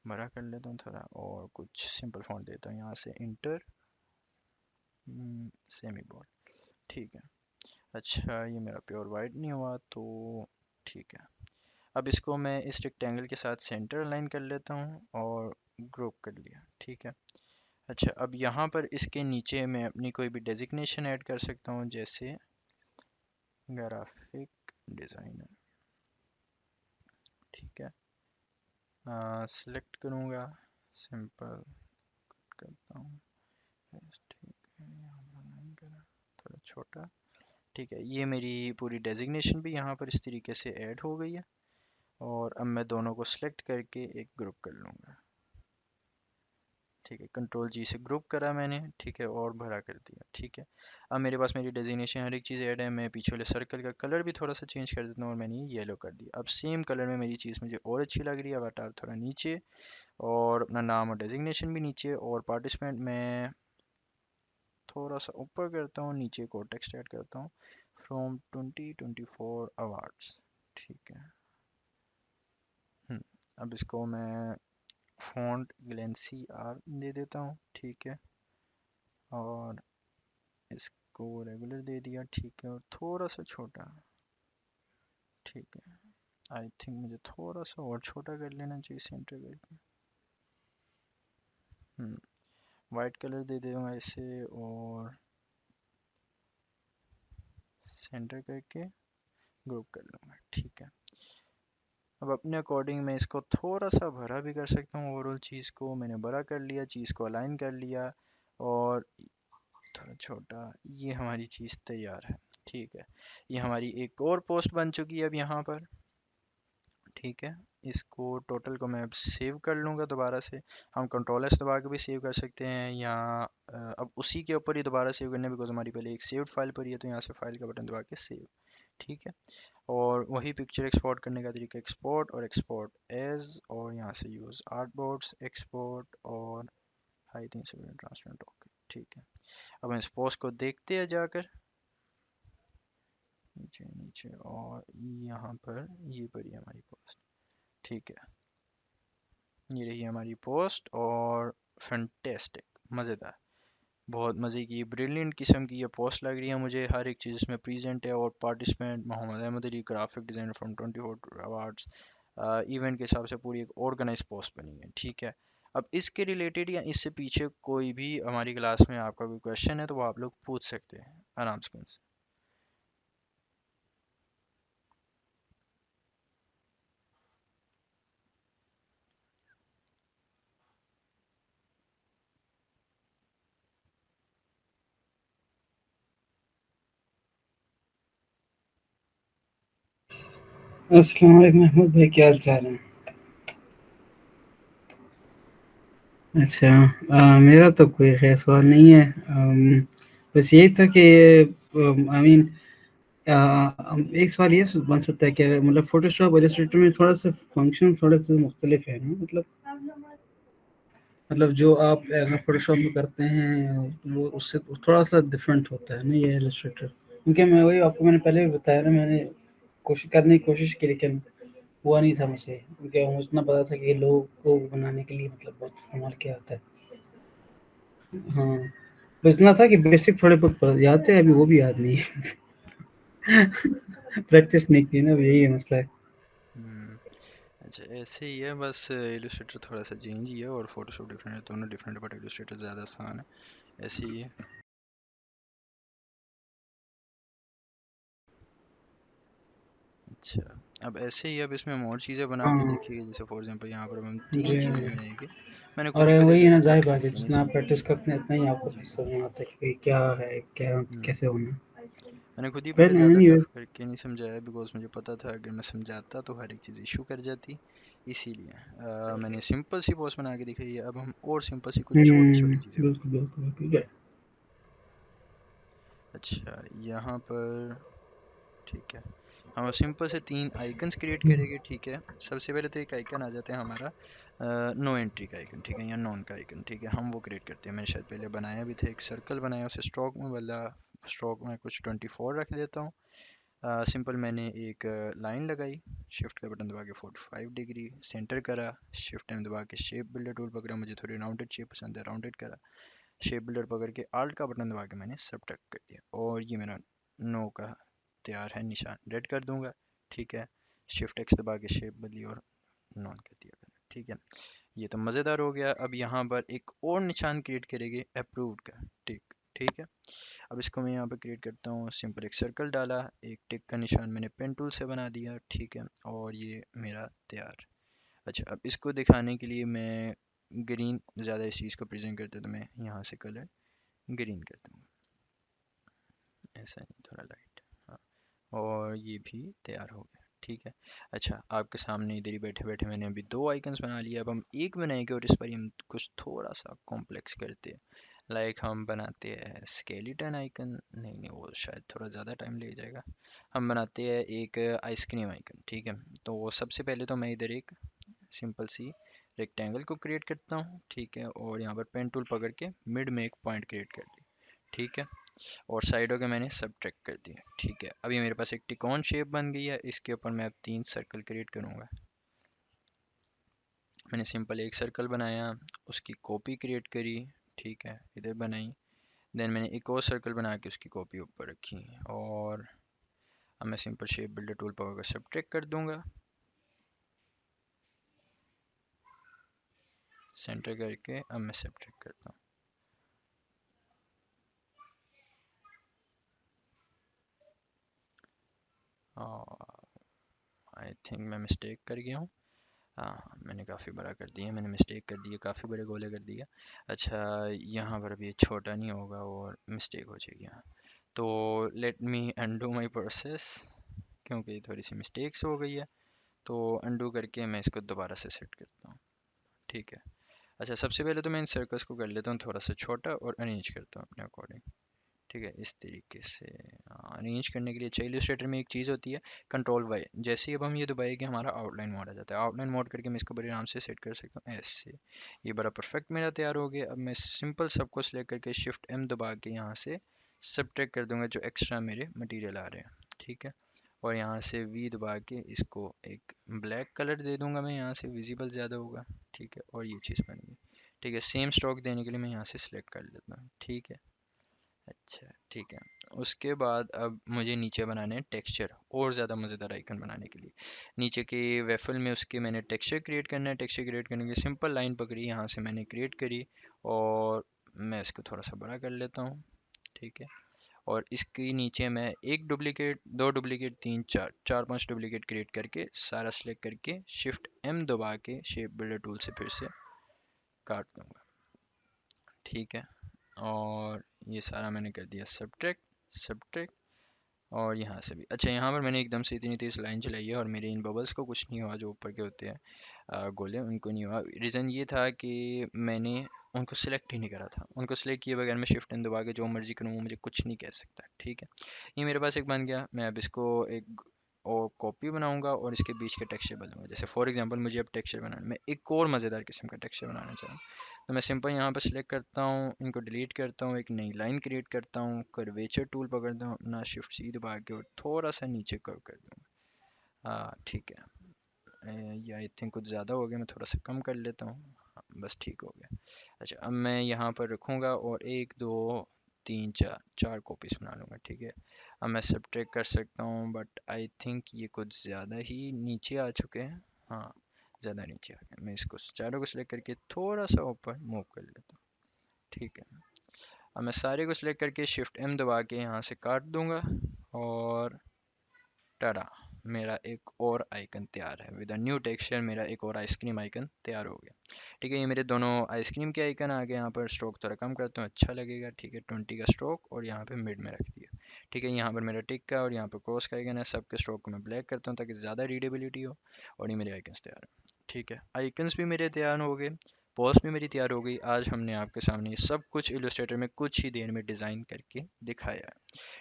बड़ा कर लेता हूँ थोड़ा, और कुछ सिंपल फ़ॉन्ट देता हूँ यहाँ से, इंटर सेमी बोल्ड, ठीक है। अच्छा, ये मेरा प्योर वाइट नहीं हुआ, तो ठीक है। अब इसको मैं इस रेक्टेंगल के साथ सेंटर अलाइन कर लेता हूँ और ग्रुप कर लिया, ठीक है। अच्छा, अब यहाँ पर इसके नीचे मैं अपनी कोई भी डेजिग्नेशन ऐड कर सकता हूँ, जैसे ग्राफिक डिज़ाइनर, ठीक है। सिलेक्ट करूँगा, सिंपल करता हूँ, yes, ठीक है, यहाँ पर align करा, थोड़ा छोटा, ठीक है। ये मेरी पूरी डेजिग्नेशन भी यहाँ पर इस तरीके से ऐड हो गई है। और अब मैं दोनों को सिलेक्ट करके एक ग्रुप कर लूँगा, ठीक है। कंट्रोल जी से ग्रुप करा मैंने, ठीक है, और बड़ा कर दिया, ठीक है। अब मेरे पास मेरी डेजिग्नेशन हर एक चीज़ ऐड है। मैं पीछे वाले सर्कल का कलर भी थोड़ा सा चेंज कर देता हूँ, और मैंने ये येलो कर दिया। अब सेम कलर में मेरी चीज़ मुझे और अच्छी लग रही है। अवतार थोड़ा नीचे, और अपना नाम और डेजिग्नेशन भी नीचे, और पार्टिसिपेंट मैं थोड़ा सा ऊपर करता हूँ, नीचे एक और टेक्स्ट ऐड करता हूँ, फ्रॉम 2024 अवार्ड्स, ठीक है। अब इसको मैं फॉन्ट ग्लेंसी आर दे देता हूँ, ठीक है। और इसको रेगुलर दे दिया, ठीक है, और थोड़ा सा छोटा, ठीक है। आई थिंक मुझे थोड़ा सा और छोटा कर लेना चाहिए सेंटर करके। वाइट कलर दे दूंगा इसे, और सेंटर करके ग्रुप कर लूँगा, ठीक है। अब अपने अकॉर्डिंग मैं इसको थोड़ा सा बड़ा भी कर सकता हूँ। ओवरऑल चीज़ को मैंने बड़ा कर लिया, चीज़ को अलाइन कर लिया, और थोड़ा छोटा। ये हमारी चीज़ तैयार है, ठीक है। ये हमारी एक और पोस्ट बन चुकी है अब यहाँ पर, ठीक है। इसको टोटल को मैं अब सेव कर लूँगा दोबारा से। हम कंट्रोल एस दबा के भी सेव कर सकते हैं, या अब उसी के ऊपर ही दोबारा सेव करने, बिकॉज हमारी पहले एक सेव्ड फाइल पर ही है, तो यहाँ से फाइल का बटन दबा के सेव, ठीक है। और वही पिक्चर एक्सपोर्ट करने का तरीका, एक्सपोर्ट और एक्सपोर्ट एज, और यहाँ से यूज़ आर्टबोर्ड्स एक्सपोर्ट, और हाई थिंक ट्रांसपेरेंट, ओके, ठीक है। अब हम इस पोस्ट को देखते हैं जाकर, नीचे नीचे, और यहाँ पर ये पड़ी हमारी पोस्ट, ठीक है। ये रही हमारी पोस्ट, और फैंटेस्टिक, मज़ेदार, बहुत मज़े की, ब्रिलियंट किस्म की ये पोस्ट लग रही है मुझे। हर एक चीज़ इसमें प्रेजेंट है, और participant Mohammad Ahmad Ali, graphic designer from 24 awards, event के हिसाब से पूरी एक ऑर्गेनाइज पोस्ट बनी है, ठीक है। अब इसके रिलेटेड या इससे पीछे कोई भी हमारी क्लास में आपका कोई क्वेश्चन है, तो वो आप लोग पूछ सकते हैं आराम से मुझसे। अस्सलाम वालेकुम अहमद भाई, क्या हाल चाल है? अच्छा, मेरा तो कोई ख़ास सवाल नहीं है। बस यही था कि आई मीन एक सवाल ये बन सकता है कि मतलब फ़ोटोशॉप, इलस्ट्रेटर में थोड़ा-सा फ़ंक्शन थोड़े-से मुख्तलिफ है ना? मतलब जो आप अगर फ़ोटोशॉप में करते हैं, वो उससे थोड़ा-सा डिफरेंट होता है ना ये इलस्ट्रेटर। क्योंकि मैं वही आपको मैंने पहले भी बताया ना, मैंने कोशिश करने की कोशिश की, लेकिन हुआ नहीं था मुझसे, क्योंकि मुझे इतना पता था कि लोगों को बनाने के लिए मतलब बहुत इस्तेमाल किया जाता है। हाँ, तो इतना था कि बेसिक थोड़े बहुत याद थे, अभी वो भी याद नहीं है। प्रैक्टिस नहीं की ना, अब यही है मसला है। हम्म। अच्छा ऐसे ही है, बस इलस्ट्रेटर थोड़ा सा चेंज ही है और फोटोशॉप डिफरेंट है, दोनों डिफरेंट है, बट इलस्ट्रेटर ज़्यादा आसान है। ऐसे ही है। अच्छा, अब ऐसे ही, अब इसमें हम और चीज़ें बना के हाँ, देखेंगे, जैसे फॉर एग्जांपल यहाँ पर अब हम तीन जी, चीज़ें जी। बनाएंगे। मैंने और खुद ही वही पहले है ना, ज़ाहिर बात है, मैंने जितना आप प्रैक्टिस करते हैं, उतना ही आपको जी समझ में आता है कि क्या है, क्या हम्म, कैसे होना है। मैंने खुद ही पहले वेल ज़्यादा एनीवेज़। करके नहीं समझाया, बिकॉज मुझे पता था अगर मैं समझाता तो हर एक चीज़ इशू कर जाती। इसीलिए मैंने सिंपल सी पोस्ट बना के दिखाई है। अब हम और सिंपल सी कुछ छोटी छोटी चीज़ें बिल्कुल, बिल्कुल, बिल्कुल। अच्छा यहाँ पर ठीक है, हम सिंपल से तीन आइकन्स क्रिएट हुँ, करेंगे। ठीक है, सबसे पहले तो एक आइकन आ जाता है हमारा नो एंट्री का आइकन, ठीक है, या नॉन का आइकन। ठीक है, हम वो क्रिएट करते हैं। मैंने शायद पहले बनाया भी था, एक सर्कल बनाया, उसे स्ट्रोक में बदला। स्ट्रोक में कुछ 24 रख देता हूँ। सिंपल मैंने एक लाइन लगाई, शिफ्ट का बटन दबा के 45 डिग्री सेंटर करा, शिफ्ट टाइम दबा के शेप बिल्डर टूल पकड़ा, मुझे थोड़ी राउंडेड शेप पसंद है, राउंडेड करा, शेप बिल्डर पकड़ के आल्ट का बटन दबा के मैंने सबट्रैक्ट कर दिया, और ये मेरा नो का तैयार है निशान। रेड कर दूंगा। ठीक है, शिफ्ट एक्स दबा के शेप बदली और नॉन कर दिया मैंने। ठीक है, ये तो मज़ेदार हो गया। अब यहाँ पर एक और निशान क्रिएट करेंगे अप्रूव्ड का, टिक। ठीक है, अब इसको मैं यहाँ पर क्रिएट करता हूँ। सिंपल एक सर्कल डाला, एक टिक का निशान मैंने पेन टूल से बना दिया। ठीक है, और ये मेरा तैयार। अच्छा, अब इसको दिखाने के लिए मैं ग्रीन ज़्यादा इस चीज़ को प्रेजेंट करते, तो मैं यहाँ से कलर ग्रीन कर दूँगा, ऐसा नहीं, थोड़ा लाइट। हाँ, और ये भी तैयार हो गया। ठीक है, अच्छा आपके सामने इधर ही बैठे बैठे मैंने अभी दो आइकन्स बना लिए। अब हम एक बनाएंगे और इस पर ही हम कुछ थोड़ा सा कॉम्प्लेक्स करते हैं। लाइक हम बनाते हैं स्केलेटन आइकन, नहीं नहीं वो शायद थोड़ा ज़्यादा टाइम ले जाएगा। हम बनाते हैं एक आइसक्रीम आइकन। ठीक है, तो सबसे पहले तो मैं इधर एक सिंपल सी रेक्टेंगल को क्रिएट करता हूँ। ठीक है, और यहाँ पर पेन टूल पकड़ के मिड में एक पॉइंट क्रिएट कर दी। ठीक है, और साइडों के मैंने सब्ट्रैक्ट कर दिया। ठीक है, अभी मेरे पास एक टिकॉन शेप बन गई है, इसके ऊपर मैं अब तीन सर्कल क्रिएट करूँगा। मैंने सिंपल एक सर्कल बनाया, उसकी कॉपी क्रिएट करी। ठीक है, इधर बनाई। देन मैंने एक और सर्कल बना के उसकी कॉपी ऊपर रखी, और अब मैं सिंपल शेप बिल्डर टूल पकड़ कर सब्ट्रैक्ट कर दूंगा, सेंटर करके। अब मैं सब्ट्रैक्ट करता हूँ, और आई थिंक मैं मिस्टेक कर गया हूँ। हाँ, मैंने काफ़ी बड़ा कर दिया, मैंने मिस्टेक कर दी है, काफ़ी बड़े गोले कर दिया। अच्छा, यहाँ पर अभी ये छोटा नहीं होगा और मिस्टेक हो जाएगी। हाँ, तो let me undo my process, क्योंकि थोड़ी सी मिस्टेक्स हो गई है। तो अनडू करके मैं इसको दोबारा से सेट करता हूँ। ठीक है, अच्छा सबसे पहले तो मैं इन सर्कल्स को कर लेता हूँ थोड़ा सा छोटा और अरेंज करता हूँ अपने अकॉर्डिंग। ठीक है, इस तरीके से अरेंज करने के लिए चाहिए। इलस्ट्रेटर में एक चीज़ होती है, कंट्रोल वाई। जैसे ही अब हम ये दबाएंगे हमारा आउटलाइन मोड आ जाता है। आउटलाइन मोड करके मैं इसको बड़े आराम से सेट कर सकता हूँ ऐसे। ये बड़ा परफेक्ट मेरा तैयार हो गया। अब मैं सिंपल सबको सिलेक्ट करके शिफ्ट एम दबा के यहाँ से सब्ट्रैक्ट कर दूंगा जो एक्स्ट्रा मेरे मटेरियल आ रहे हैं। ठीक है, और यहाँ से वी दबा के इसको एक ब्लैक कलर दे दूंगा मैं, यहाँ से विजिबल ज़्यादा होगा। ठीक है, और ये चीज़ बन गई। ठीक है, सेम स्ट्रोक देने के लिए मैं यहाँ से सिलेक्ट कर लेता हूँ। ठीक है, अच्छा ठीक है। उसके बाद अब मुझे नीचे बनाने हैं टेक्सचर, और ज़्यादा मज़ेदार आइकन बनाने के लिए। नीचे के वेफल में उसके मैंने टेक्सचर क्रिएट करना है। टेक्सचर क्रिएट करने के लिए सिंपल लाइन पकड़ी, यहाँ से मैंने क्रिएट करी, और मैं इसको थोड़ा सा बड़ा कर लेता हूँ। ठीक है, और इसके नीचे मैं एक डुप्लीकेट, दो डुप्लीकेट, तीन, चार, चार पांच डुप्लीकेट क्रिएट करके सारा सेलेक्ट करके शिफ्ट एम दबा के शेप बिल्डर टूल से फिर से काट दूंगा। ठीक है, और ये सारा मैंने कर दिया सब्ट्रैक्ट, सब्ट्रैक्ट। और यहाँ से भी अच्छा, यहाँ पर मैंने एकदम से इतनी तेज़ लाइन चलाई है और मेरे इन बबल्स को कुछ नहीं हुआ जो ऊपर के होते हैं। गोले उनको नहीं हुआ। रीज़न ये था कि मैंने उनको सिलेक्ट ही नहीं करा था। उनको सिलेक्ट किए बगैर मैं शिफ्ट इन दबा के जो मर्जी करूँ वो मुझे कुछ नहीं कह सकता, ठीक है। ये मेरे पास एक बन गया। मैं अब इसको एक और कॉपी बनाऊंगा और इसके बीच के टेक्सचर बदलूंगा। जैसे फॉर एग्जांपल मुझे अब टेक्सचर बनाना, मैं एक और मज़ेदार किस्म का टेक्सचर बनाना चाह रहा हूँ, तो मैं सिंपल यहाँ पर सिलेक्ट करता हूँ, इनको डिलीट करता हूँ, एक नई लाइन क्रिएट करता हूँ, कर्वेचर टूल पकड़ता हूँ अपना, शिफ्ट सी दबा के और थोड़ा सा नीचे कर्व कर दूँगा। हाँ ठीक है। ये आई थिंक कुछ ज़्यादा हो गया, मैं थोड़ा सा कम कर लेता हूँ। हाँ, बस ठीक हो गया। अच्छा अब मैं यहाँ पर रखूँगा और एक दो तीन चार चार कॉपीज बना लूँगा, ठीक है। अब मैं सब्ट्रैक्ट कर सकता हूँ बट आई थिंक ये कुछ ज़्यादा ही नीचे आ चुके हैं। हाँ ज़्यादा नीचे आ गए। मैं इसको चारों को सिलेक्ट करके थोड़ा सा ऊपर मूव कर लेता हूँ, ठीक है। अब मैं सारे को सिलेक्ट करके शिफ्ट एम दबा के यहाँ से काट दूंगा और टरा मेरा एक और आइकन तैयार है। विद अ न्यू टेक्सचर मेरा एक और आइसक्रीम आइकन तैयार हो गया, ठीक है। ये मेरे दोनों आइसक्रीम के आइकन आ गए। यहाँ पर स्ट्रोक थोड़ा कम करता हूँ, अच्छा लगेगा, ठीक है। 20 का स्ट्रोक और यहाँ पे मिड में रख दिया, ठीक है। यहाँ पर मेरा टिक का और यहाँ पर क्रॉस का आइकन है। सबके स्ट्रोक को मैं ब्लैक करता हूँ ताकि ज़्यादा रीडेबिलिटी हो। और ये मेरे आइकन्स तैयार है, ठीक है। आइकन्स भी मेरे तैयार हो गए, पोस्ट भी मेरी तैयार हो गई। आज हमने आपके सामने ये सब कुछ इलस्ट्रेटर में कुछ ही देर में डिज़ाइन करके दिखाया है,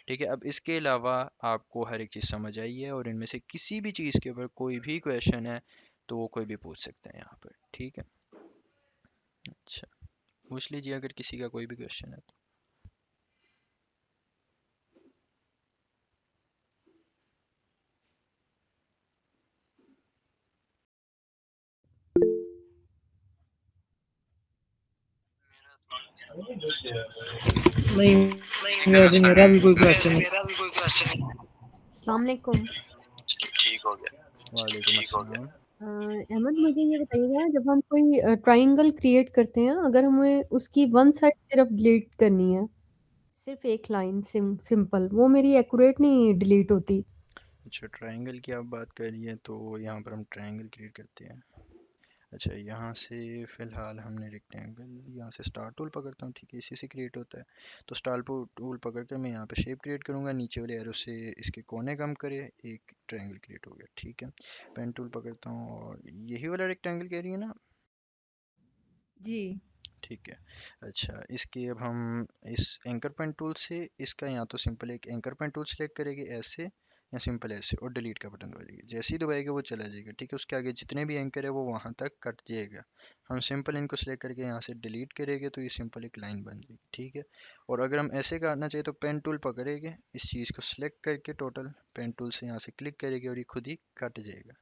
ठीक है। अब इसके अलावा आपको हर एक चीज़ समझ आई है और इनमें से किसी भी चीज़ के ऊपर कोई भी क्वेश्चन है तो वो कोई भी पूछ सकते हैं यहाँ पर, ठीक है। अच्छा पूछ लीजिए अगर किसी का कोई भी क्वेश्चन है तो। नहीं वैसे मेरा भी कोई क्वेश्चन अस्सलाम वालेकुम। वालेकुम अस्सलाम। अहमद मुझे ये बताइएगा जब हम कोई ट्रायंगल क्रिएट करते हैं अगर हमें उसकी वन साइड सिर्फ डिलीट करनी है, सिर्फ एक लाइन सिंपल, वो मेरी एक्यूरेट नहीं डिलीट होती। अच्छा ट्रायंगल की आप बात कर रही है तो यहाँ पर हम ट्रायंगल क्रिएट करते हैं। अच्छा यहाँ से फ़िलहाल हमने रेक्टेंगल, यहाँ से स्टार टूल पकड़ता हूँ, ठीक है। इसी से क्रिएट होता है। तो स्टार टूल पकड़ कर मैं यहाँ पे शेप क्रिएट करूँगा, नीचे वाले एरो से इसके कोने कम करे, एक ट्रायंगल क्रिएट हो गया, ठीक है। पेन टूल पकड़ता हूँ और यही वाला रेक्टेंगल कह रही है ना, जी ठीक है। अच्छा इसके अब हम इस एंकर पॉइंट टूल से इसका या तो सिंपल एक एंकर पॉइंट टूल सेलेक्ट करेंगे ऐसे, या सिंपल ऐसे और डिलीट का बटन दबाइए। जैसे ही दबाएगा वो चला जाएगा, ठीक है। उसके आगे जितने भी एंकर है वो वहाँ तक कट जाएगा। हम सिंपल इनको सेलेक्ट करके यहाँ से डिलीट करेंगे तो ये सिंपल एक लाइन बन जाएगी, ठीक है। और अगर हम ऐसे काटना चाहिए तो पेन टूल पकड़ेंगे, इस चीज़ को सिलेक्ट करके टोटल पेन टूल से यहाँ से क्लिक करेंगे और ये खुद ही कट जाएगा,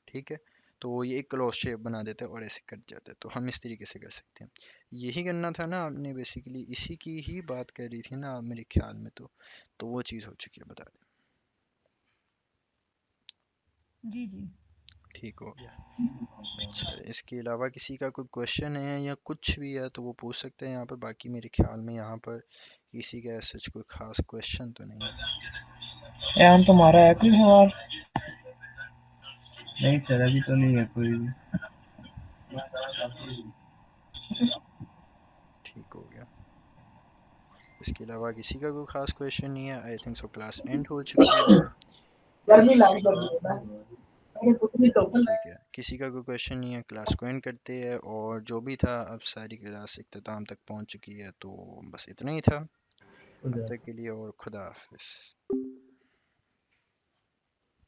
ठीक है। तो ये एक क्लोज शेप बना देता है और ऐसे कट जाता है। तो हम इस तरीके से कर सकते हैं। यही करना था ना आपने, बेसिकली इसी की ही बात कर रही थी ना आप मेरे ख्याल में। तो वो चीज़ हो चुकी है, बता दें। जी जी। ठीक हो गया। अच्छा इसके अलावा किसी का कोई क्वेश्चन है या कुछ भी है तो वो पूछ सकते हैं यहाँ पर। बाकी मेरे ख्याल में यहाँ पर किसी का सच कोई खास क्वेश्चन तो नहीं है। यान तुम्हारा है कोई सवाल? नहीं सर अभी तो नहीं है कोई भी। ठीक हो गया। इसके अलावा किसी का कोई खास क्वेश्चन नहीं है। I think so class and हो चुकी है, ठीक है। किसी का कोई क्वेश्चन नहीं है, क्लास को एंड करते हैं। और जो भी था अब सारी क्लास इख्तिताम तक पहुंच चुकी है, तो बस इतना ही था अब तक के लिए और खुदा हाफिज।